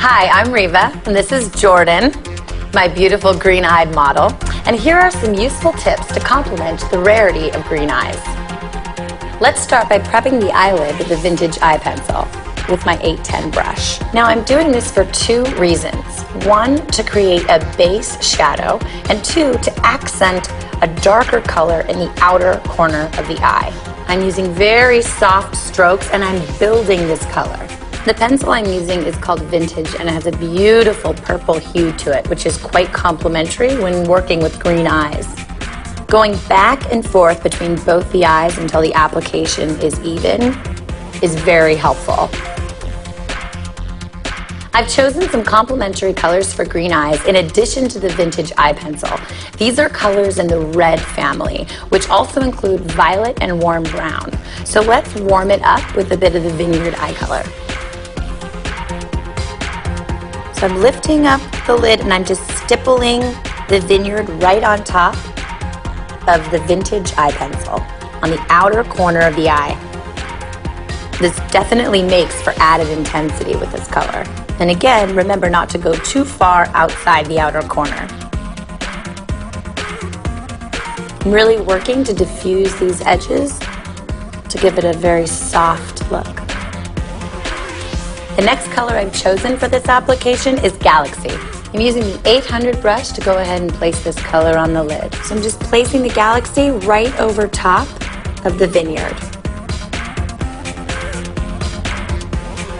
Hi, I'm Reva, and this is Jordan, my beautiful green-eyed model. And here are some useful tips to complement the rarity of green eyes. Let's start by prepping the eyelid with a vintage eye pencil with my 810 brush. Now I'm doing this for two reasons. One, to create a base shadow, and two, to accent a darker color in the outer corner of the eye. I'm using very soft strokes and I'm building this color. The pencil I'm using is called Vintage and it has a beautiful purple hue to it, which is quite complementary when working with green eyes. Going back and forth between both the eyes until the application is even is very helpful. I've chosen some complementary colors for green eyes in addition to the Vintage eye pencil. These are colors in the red family, which also include violet and warm brown. So let's warm it up with a bit of the Vineyard eye color. So I'm lifting up the lid and I'm just stippling the Vineyard right on top of the Vintage eye pencil on the outer corner of the eye. This definitely makes for added intensity with this color. And again, remember not to go too far outside the outer corner. I'm really working to diffuse these edges to give it a very soft look. The next color I've chosen for this application is Galaxy. I'm using the 800 brush to go ahead and place this color on the lid. So I'm just placing the Galaxy right over top of the Vineyard.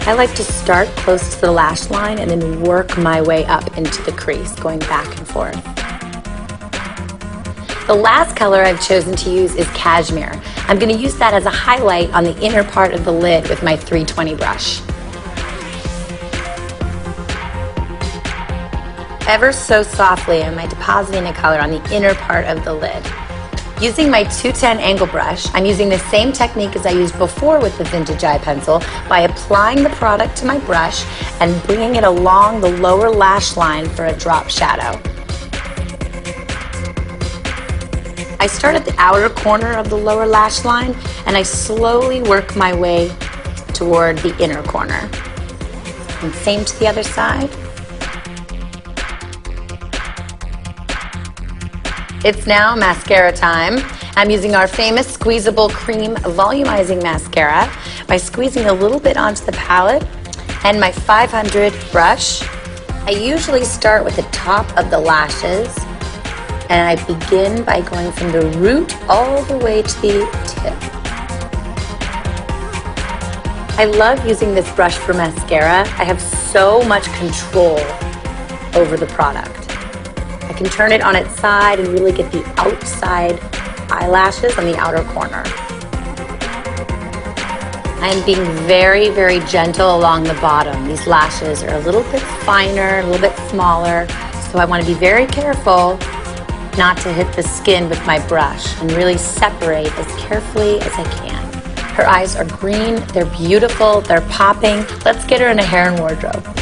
I like to start close to the lash line and then work my way up into the crease, going back and forth. The last color I've chosen to use is Cashmere. I'm going to use that as a highlight on the inner part of the lid with my 320 brush. Ever so softly am I depositing a color on the inner part of the lid. Using my 210 angle brush, I'm using the same technique as I used before with the Vintage eye pencil by applying the product to my brush and bringing it along the lower lash line for a drop shadow. I start at the outer corner of the lower lash line and I slowly work my way toward the inner corner. And same to the other side. It's now mascara time. I'm using our famous squeezable cream volumizing mascara by squeezing a little bit onto the palette and my 500 brush. I usually start with the top of the lashes and I begin by going from the root all the way to the tip. I love using this brush for mascara. I have so much control over the product. I can turn it on its side and really get the outside eyelashes on the outer corner. I am being very, very gentle along the bottom. These lashes are a little bit finer, a little bit smaller, so I want to be very careful not to hit the skin with my brush and really separate as carefully as I can. Her eyes are green, they're beautiful, they're popping. Let's get her in a hair and wardrobe.